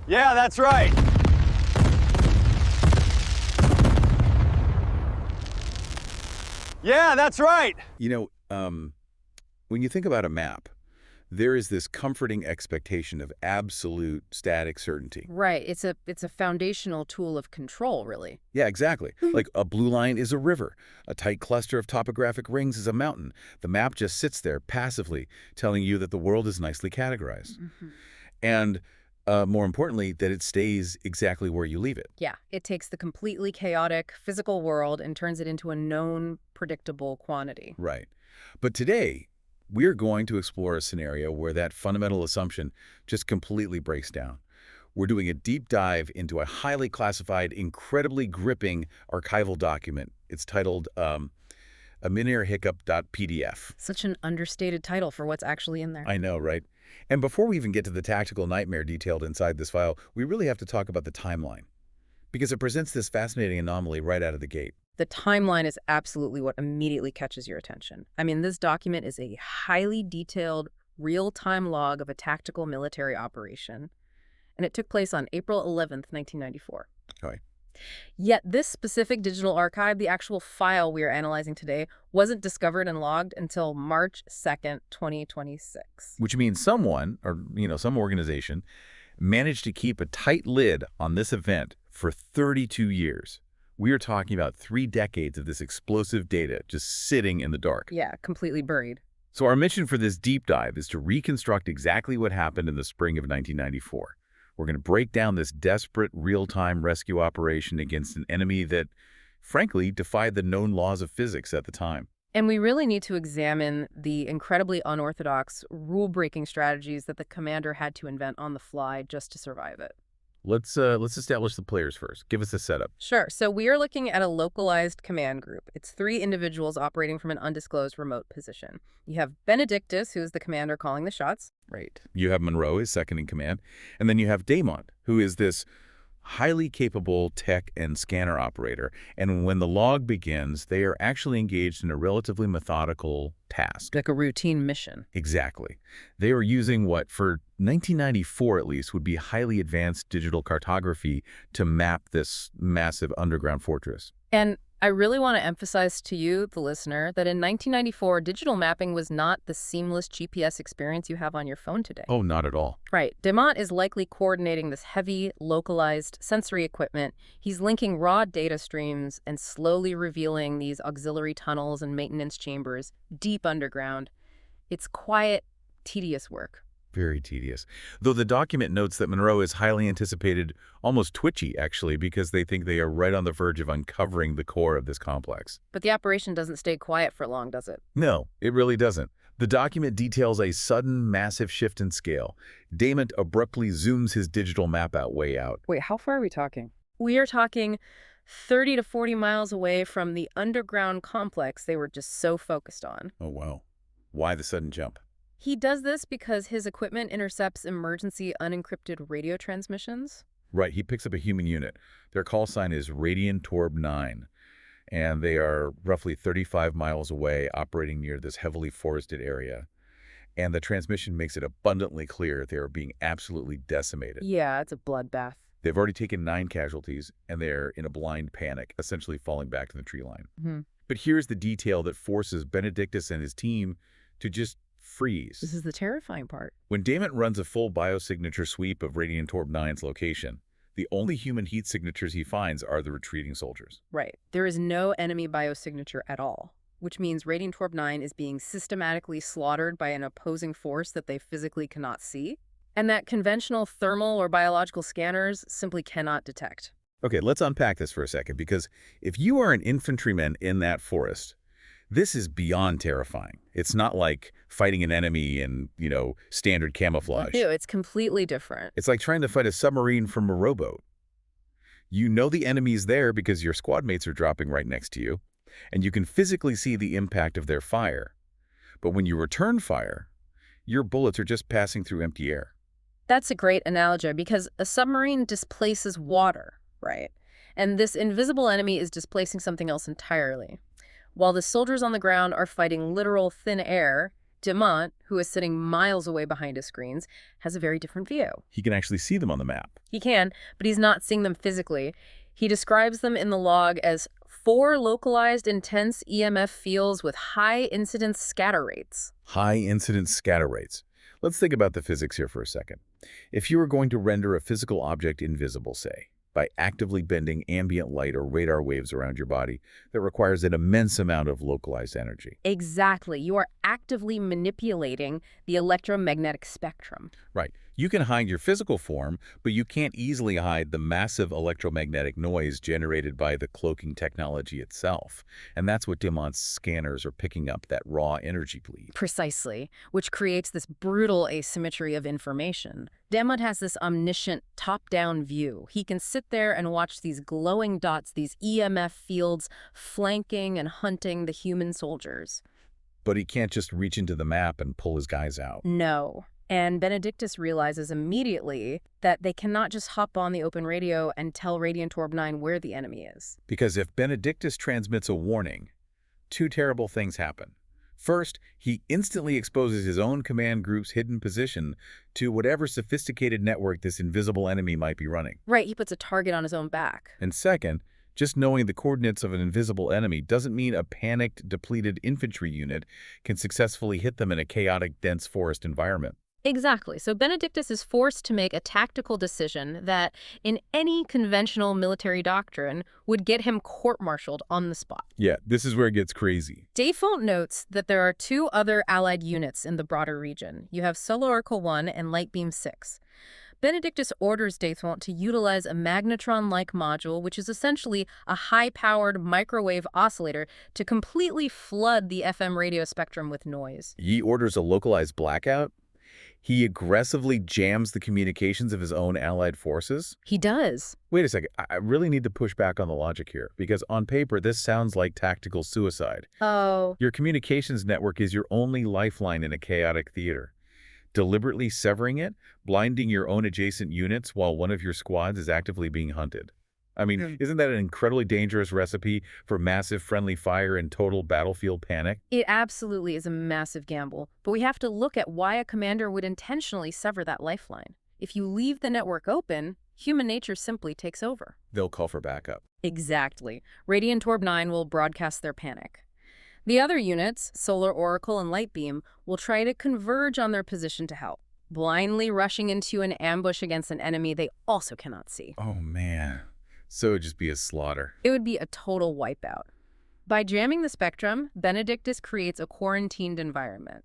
Yeah, that's right. Yeah, that's right. When you think about a map, there is this comforting expectation of absolute static certainty. Right. It's a foundational tool of control, really. Yeah, exactly. Like a blue line is a river. A tight cluster of topographic rings is a mountain. The map just sits there passively, telling you that the world is nicely categorized. And more importantly, that it stays exactly where you leave it. Yeah. It takes the completely chaotic physical world and turns it into a known, predictable quantity. Right. But today, we're going to explore a scenario where that fundamental assumption just completely breaks down. We're doing a deep dive into a highly classified, incredibly gripping archival document. It's titled Hiccup.pdf. Such an understated title for what's actually in there. I know, right? And before we even get to the tactical nightmare detailed inside this file, we really have to talk about the timeline, because it presents this fascinating anomaly right out of the gate. The timeline is absolutely what immediately catches your attention. I mean, this document is a highly detailed, real-time log of a tactical military operation, and it took place on April 11th, 1994. Okay. Yet this specific digital archive, the actual file we are analyzing today, wasn't discovered and logged until March 2nd, 2026. Which means someone, or some organization, managed to keep a tight lid on this event for 32 years. We are talking about 3 decades of this explosive data just sitting in the dark. Yeah, completely buried. So our mission for this deep dive is to reconstruct exactly what happened in the spring of 1994. We're going to break down this desperate, real-time rescue operation against an enemy that, frankly, defied the known laws of physics at the time. And we really need to examine the incredibly unorthodox, rule-breaking strategies that the commander had to invent on the fly just to survive it. Let's establish the players first. Give us a setup. Sure. So we are looking at a localized command group. It's 3 individuals operating from an undisclosed remote position. You have Benedictus, who is the commander calling the shots. Right. You have Monroe, his second in command. And then you have Damont, who is this highly capable tech and scanner operator. And when the log begins, they are actually engaged in a relatively methodical task. Like a routine mission. Exactly. They are using what, for 1994 at least, would be highly advanced digital cartography to map this massive underground fortress. And I really want to emphasize to you, the listener, that in 1994, digital mapping was not the seamless GPS experience you have on your phone today. Oh, not at all. Right. Damont is likely coordinating this heavy, localized sensory equipment. He's linking raw data streams and slowly revealing these auxiliary tunnels and maintenance chambers deep underground. It's quiet, tedious work. Very tedious. Though the document notes that Monroe is highly anticipated, almost twitchy, actually, because they think they are right on the verge of uncovering the core of this complex. But the operation doesn't stay quiet for long, does it? No, it really doesn't. The document details a sudden, massive shift in scale. Damont abruptly zooms his digital map out way out. Wait, how far are we talking? We are talking 30 to 40 miles away from the underground complex they were just so focused on. Oh, wow. Why the sudden jump? He does this because his equipment intercepts emergency unencrypted radio transmissions. Right, he picks up a human unit. Their call sign is Radiant Torb 9, and they are roughly 35 miles away, operating near this heavily forested area. And the transmission makes it abundantly clear they are being absolutely decimated. Yeah, it's a bloodbath. They've already taken 9 casualties, and they're in a blind panic, essentially falling back to the tree line. But here's the detail that forces Benedictus and his team to just freeze. This is the terrifying part. When Damont runs a full biosignature sweep of Radiant Torb 9's location, the only human heat signatures he finds are the retreating soldiers. Right. There is no enemy biosignature at all, which means Radiant Torb 9 is being systematically slaughtered by an opposing force that they physically cannot see, and that conventional thermal or biological scanners simply cannot detect. Okay, let's unpack this for a second, because if you are an infantryman in that forest, this is beyond terrifying. It's not like fighting an enemy in, standard camouflage. No, it's completely different. It's like trying to fight a submarine from a rowboat. You know the enemy's there because your squad mates are dropping right next to you, and you can physically see the impact of their fire. But when you return fire, your bullets are just passing through empty air. That's a great analogy because a submarine displaces water, right? And this invisible enemy is displacing something else entirely. While the soldiers on the ground are fighting literal thin air, Demont, who is sitting miles away behind his screens, has a very different view. He can actually see them on the map. He can, but he's not seeing them physically. He describes them in the log as 4 localized intense EMF fields with high incidence scatter rates. High incidence scatter rates. Let's think about the physics here for a second. If you were going to render a physical object invisible, say, by actively bending ambient light or radar waves around your body, that requires an immense amount of localized energy. Exactly. You are actively manipulating the electromagnetic spectrum. Right. You can hide your physical form, but you can't easily hide the massive electromagnetic noise generated by the cloaking technology itself. And that's what Demont's scanners are picking up, that raw energy bleed. Precisely, which creates this brutal asymmetry of information. Demont has this omniscient top-down view. He can sit there and watch these glowing dots, these EMF fields, flanking and hunting the human soldiers. But he can't just reach into the map and pull his guys out. No. And Benedictus realizes immediately that they cannot just hop on the open radio and tell Radiant Orb 9 where the enemy is. Because if Benedictus transmits a warning, 2 terrible things happen. First, he instantly exposes his own command group's hidden position to whatever sophisticated network this invisible enemy might be running. Right, he puts a target on his own back. And second, just knowing the coordinates of an invisible enemy doesn't mean a panicked, depleted infantry unit can successfully hit them in a chaotic, dense forest environment. Exactly. So Benedictus is forced to make a tactical decision that, in any conventional military doctrine, would get him court-martialed on the spot. Yeah, this is where it gets crazy. Default notes that there are 2 other allied units in the broader region. You have Solar Oracle 1 and Lightbeam 6. Benedictus orders Default to utilize a magnetron-like module, which is essentially a high-powered microwave oscillator, to completely flood the FM radio spectrum with noise. He orders a localized blackout. He aggressively jams the communications of his own allied forces. He does. Wait a second. I really need to push back on the logic here, because on paper, this sounds like tactical suicide. Oh. Your communications network is your only lifeline in a chaotic theater. Deliberately severing it, blinding your own adjacent units while one of your squads is actively being hunted. I mean, isn't that an incredibly dangerous recipe for massive friendly fire and total battlefield panic? It absolutely is a massive gamble, but we have to look at why a commander would intentionally sever that lifeline. If you leave the network open, human nature simply takes over. They'll call for backup. Exactly. Radiant Orb 9 will broadcast their panic. The other units, Solar Oracle and Lightbeam, will try to converge on their position to help, blindly rushing into an ambush against an enemy they also cannot see. Oh, man. So it'd just be a slaughter. It would be a total wipeout. By jamming the spectrum, Benedictus creates a quarantined environment.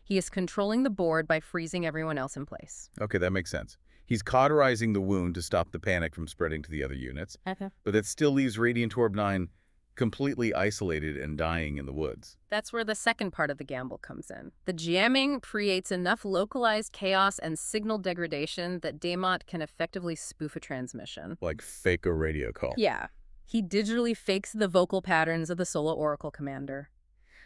He is controlling the board by freezing everyone else in place. Okay, that makes sense. He's cauterizing the wound to stop the panic from spreading to the other units, Okay. but that still leaves Radiant Orb 9 completely isolated and dying in the woods. That's where the second part of the gamble comes in. The jamming creates enough localized chaos and signal degradation that Demont can effectively spoof a transmission. Like fake a radio call. Yeah. He digitally fakes the vocal patterns of the Solar Oracle commander.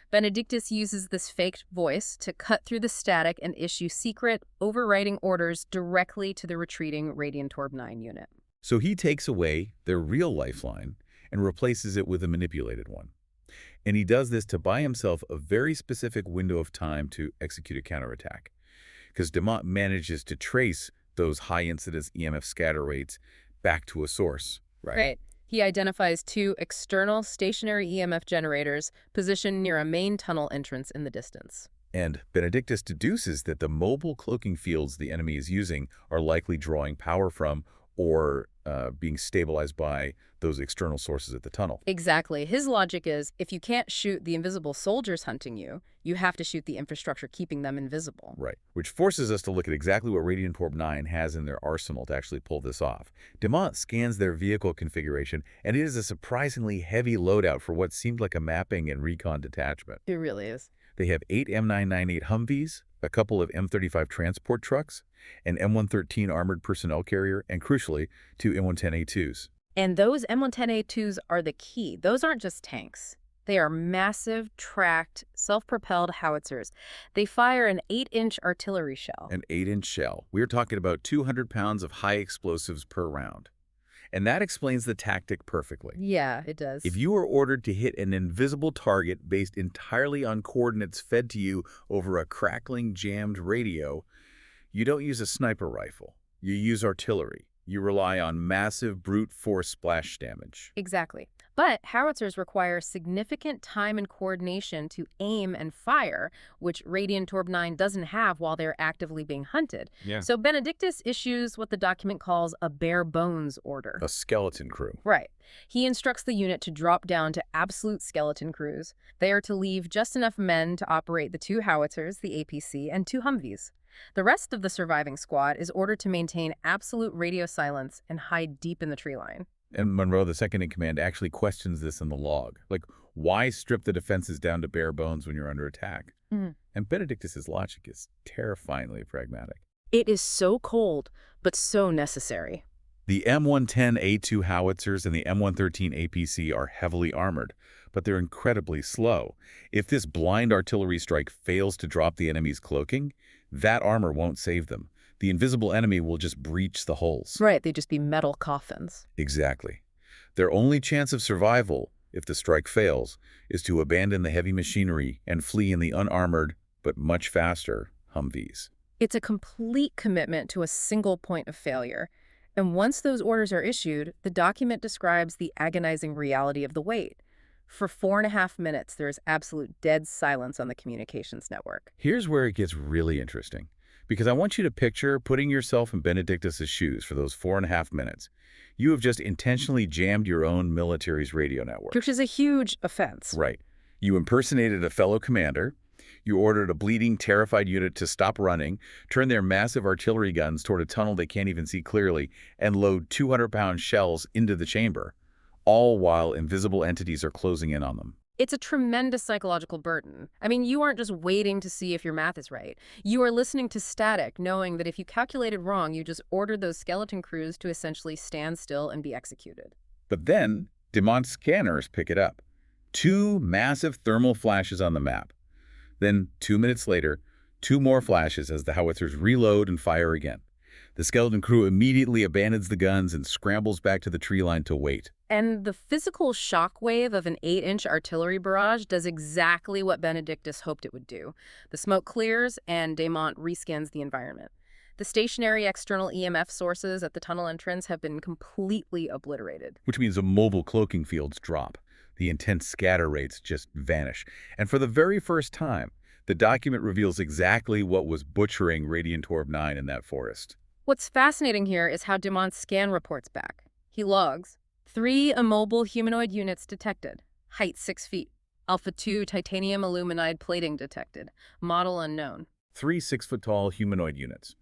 Benedictus uses this faked voice to cut through the static and issue secret, overriding orders directly to the retreating Radiant Orb 9 unit. So he takes away their real lifeline and replaces it with a manipulated one. And he does this to buy himself a very specific window of time to execute a counterattack. Because Demont manages to trace those high-incidence EMF scatter rates back to a source, right? Right. He identifies 2 external stationary EMF generators positioned near a main tunnel entrance in the distance. And Benedictus deduces that the mobile cloaking fields the enemy is using are likely drawing power from or being stabilized by those external sources at the tunnel. Exactly. His logic is, if you can't shoot the invisible soldiers hunting you, you have to shoot the infrastructure keeping them invisible. Right. Which forces us to look at exactly what Radiant Orb 9 has in their arsenal to actually pull this off. Demont scans their vehicle configuration, and it is a surprisingly heavy loadout for what seemed like a mapping and recon detachment. It really is. They have 8 M998 Humvees, a couple of M35 transport trucks, an M113 armored personnel carrier, and crucially, 2 M110A2s. And those M110A2s are the key. Those aren't just tanks. They are massive, tracked, self-propelled howitzers. They fire an 8-inch artillery shell. An 8-inch shell. We're talking about 200 pounds of high explosives per round. And that explains the tactic perfectly. Yeah, it does. If you are ordered to hit an invisible target based entirely on coordinates fed to you over a crackling, jammed radio, you don't use a sniper rifle. You use artillery. You rely on massive brute force splash damage. Exactly. But howitzers require significant time and coordination to aim and fire, which Radiant Orb 9 doesn't have while they're actively being hunted. Yeah. So Benedictus issues what the document calls a bare bones order. A skeleton crew. Right. He instructs the unit to drop down to absolute skeleton crews. They are to leave just enough men to operate the 2 howitzers, the APC, and 2 Humvees. The rest of the surviving squad is ordered to maintain absolute radio silence and hide deep in the tree line. And Monroe, the second-in-command, actually questions this in the log. Like, why strip the defenses down to bare bones when you're under attack? Mhm. And Benedictus's logic is terrifyingly pragmatic. It is so cold, but so necessary. The M110A2 howitzers and the M113 APC are heavily armored, but they're incredibly slow. If this blind artillery strike fails to drop the enemy's cloaking, that armor won't save them. The invisible enemy will just breach the holes. Right, they'd just be metal coffins. Exactly. Their only chance of survival, if the strike fails, is to abandon the heavy machinery and flee in the unarmored, but much faster, Humvees. It's a complete commitment to a single point of failure. And once those orders are issued, the document describes the agonizing reality of the wait. For 4.5 minutes, there is absolute dead silence on the communications network. Here's where it gets really interesting, because I want you to picture putting yourself in Benedictus's shoes for those 4.5 minutes. You have just intentionally jammed your own military's radio network. Which is a huge offense. Right. You impersonated a fellow commander. You ordered a bleeding, terrified unit to stop running, turn their massive artillery guns toward a tunnel they can't even see clearly, and load 200-pound shells into the chamber, all while invisible entities are closing in on them. It's a tremendous psychological burden. I mean, you aren't just waiting to see if your math is right. You are listening to static, knowing that if you calculated wrong, you just ordered those skeleton crews to essentially stand still and be executed. But then, Demont's scanners pick it up. 2 massive thermal flashes on the map. Then, 2 minutes later, 2 more flashes as the howitzers reload and fire again. The skeleton crew immediately abandons the guns and scrambles back to the tree line to wait. And the physical shockwave of an 8-inch artillery barrage does exactly what Benedictus hoped it would do. The smoke clears, and Demont rescans the environment. The stationary external EMF sources at the tunnel entrance have been completely obliterated. Which means the mobile cloaking fields drop. The intense scatter rates just vanish. And for the very first time, the document reveals exactly what was butchering Radiant Orb 9 in that forest. What's fascinating here is how Demont's scan reports back. He logs 3 immobile humanoid units detected, height 6 feet, Alpha 2 titanium aluminide plating detected, model unknown. 3 6-foot-tall humanoid units.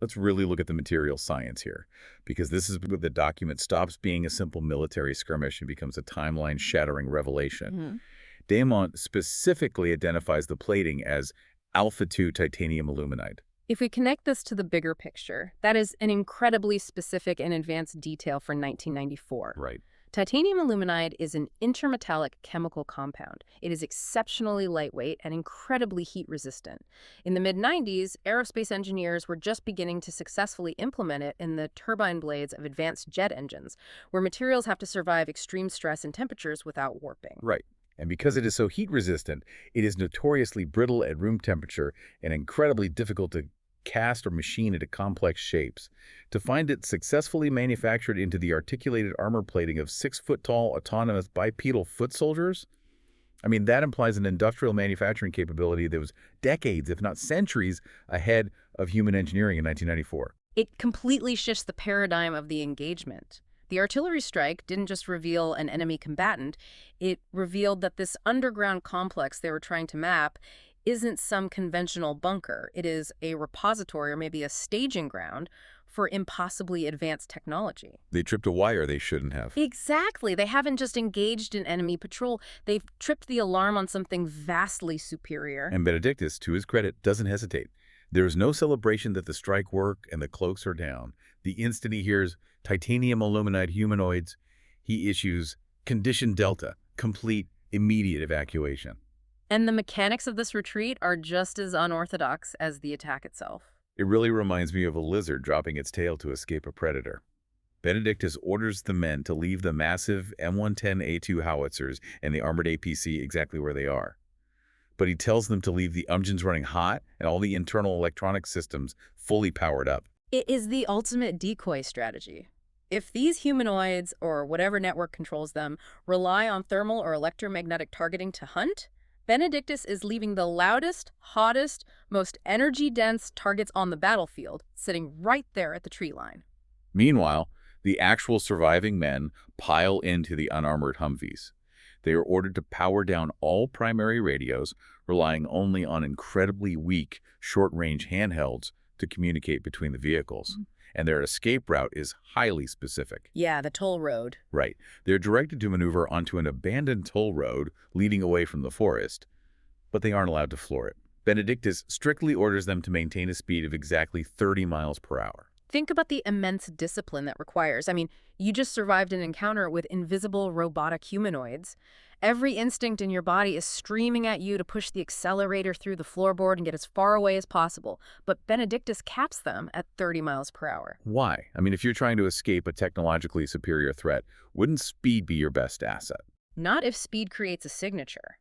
Let's really look at the material science here, because this is where the document stops being a simple military skirmish and becomes a timeline-shattering revelation. Demont specifically identifies the plating as Alpha 2 titanium aluminide. If we connect this to the bigger picture, that is an incredibly specific and advanced detail for 1994. Right. Titanium aluminide is an intermetallic chemical compound. It is exceptionally lightweight and incredibly heat-resistant. In the mid-90s, aerospace engineers were just beginning to successfully implement it in the turbine blades of advanced jet engines, where materials have to survive extreme stress and temperatures without warping. Right. And because it is so heat-resistant, it is notoriously brittle at room temperature and incredibly difficult to cast or machine into complex shapes. To find it successfully manufactured into the articulated armor plating of 6-foot-tall autonomous bipedal foot soldiers, I mean, that implies an industrial manufacturing capability that was decades, if not centuries, ahead of human engineering in 1994. It completely shifts the paradigm of the engagement. The artillery strike didn't just reveal an enemy combatant, it revealed that this underground complex they were trying to map isn't some conventional bunker. It is a repository or maybe a staging ground for impossibly advanced technology. They tripped a wire they shouldn't have. Exactly. They haven't just engaged in enemy patrol. They've tripped the alarm on something vastly superior. And Benedictus, to his credit, doesn't hesitate. There is no celebration that the strike worked and the cloaks are down. The instant he hears titanium aluminide humanoids, he issues Condition Delta, complete, immediate evacuation. And the mechanics of this retreat are just as unorthodox as the attack itself. It really reminds me of a lizard dropping its tail to escape a predator. Benedictus orders the men to leave the massive M110A2 howitzers and the armored APC exactly where they are. But he tells them to leave the engines running hot and all the internal electronic systems fully powered up. It is the ultimate decoy strategy. If these humanoids, or whatever network controls them, rely on thermal or electromagnetic targeting to hunt, Benedictus is leaving the loudest, hottest, most energy-dense targets on the battlefield, sitting right there at the tree line. Meanwhile, the actual surviving men pile into the unarmored Humvees. They are ordered to power down all primary radios, relying only on incredibly weak, short-range handhelds to communicate between the vehicles. And their escape route is highly specific. Yeah, the toll road. Right. They're directed to maneuver onto an abandoned toll road leading away from the forest, but they aren't allowed to floor it. Benedictus strictly orders them to maintain a speed of exactly 30 miles per hour. Think about the immense discipline that requires. I mean, you just survived an encounter with invisible robotic humanoids. Every instinct in your body is screaming at you to push the accelerator through the floorboard and get as far away as possible. But Benedictus caps them at 30 miles per hour. Why? I mean, if you're trying to escape a technologically superior threat, wouldn't speed be your best asset? Not if speed creates a signature.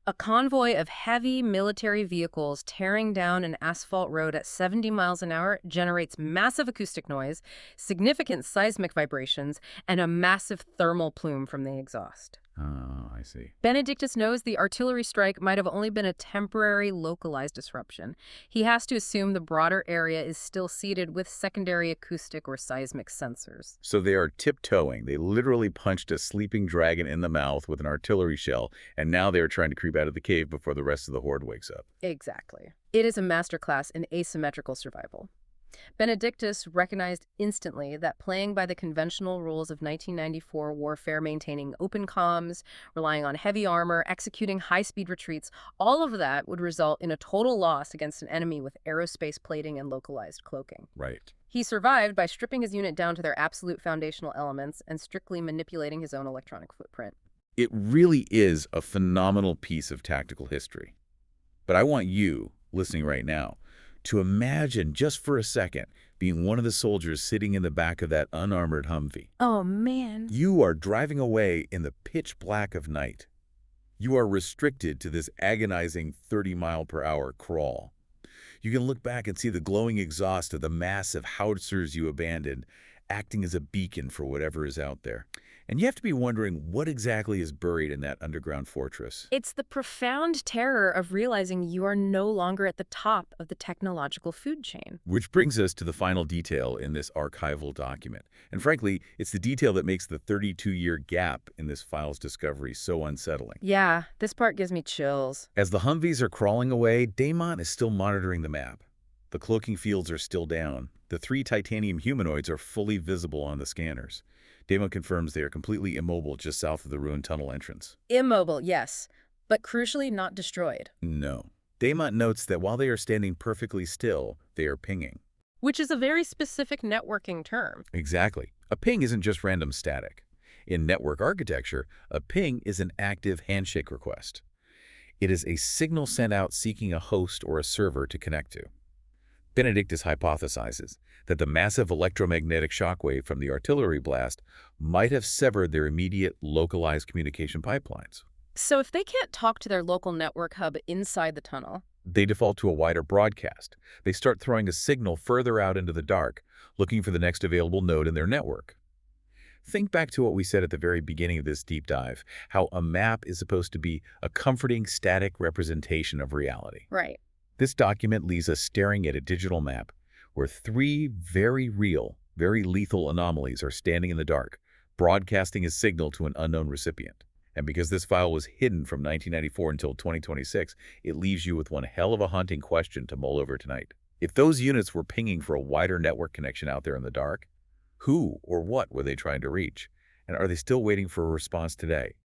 A convoy of heavy military vehicles tearing down an asphalt road at 70 miles an hour generates massive acoustic noise, significant seismic vibrations, and a massive thermal plume from the exhaust. Oh, I see. Benedictus knows the artillery strike might have only been a temporary, localized disruption. He has to assume the broader area is still seeded with secondary acoustic or seismic sensors. So they are tiptoeing. They literally punched a sleeping dragon in the mouth with an artillery shell, and now they're trying to creep out of the cave before the rest of the horde wakes up. Exactly. It is a masterclass in asymmetrical survival. Benedictus recognized instantly that playing by the conventional rules of 1994 warfare, maintaining open comms, relying on heavy armor, executing high-speed retreats, all of that would result in a total loss against an enemy with aerospace plating and localized cloaking. Right. He survived by stripping his unit down to their absolute foundational elements and strictly manipulating his own electronic footprint. It really is a phenomenal piece of tactical history. But I want you, listening right now, to imagine just for a second being one of the soldiers sitting in the back of that unarmored Humvee. Oh, man. You are driving away in the pitch black of night. You are restricted to this agonizing 30-mile-per-hour crawl. You can look back and see the glowing exhaust of the massive howitzers you abandoned, acting as a beacon for whatever is out there. And you have to be wondering what exactly is buried in that underground fortress. It's the profound terror of realizing you are no longer at the top of the technological food chain. Which brings us to the final detail in this archival document. And frankly, it's the detail that makes the 32-year gap in this file's discovery so unsettling. Yeah, this part gives me chills. As the Humvees are crawling away, Damon is still monitoring the map. The cloaking fields are still down. The 3 titanium humanoids are fully visible on the scanners. Damon confirms they are completely immobile just south of the ruined tunnel entrance. Immobile, yes, but crucially not destroyed. No. Damon notes that while they are standing perfectly still, they are pinging. Which is a very specific networking term. Exactly. A ping isn't just random static. In network architecture, a ping is an active handshake request. It is a signal sent out seeking a host or a server to connect to. Benedictus hypothesizes that the massive electromagnetic shockwave from the artillery blast might have severed their immediate localized communication pipelines. So if they can't talk to their local network hub inside the tunnel, They default to a wider broadcast. They start throwing a signal further out into the dark, looking for the next available node in their network. Think back to what we said at the very beginning of this deep dive, how a map is supposed to be a comforting, static representation of reality. right. This document leaves us staring at a digital map where 3 very real, very lethal anomalies are standing in the dark, broadcasting a signal to an unknown recipient. And because this file was hidden from 1994 until 2026, it leaves you with one hell of a haunting question to mull over tonight. If those units were pinging for a wider network connection out there in the dark, who or what were they trying to reach? And are they still waiting for a response today?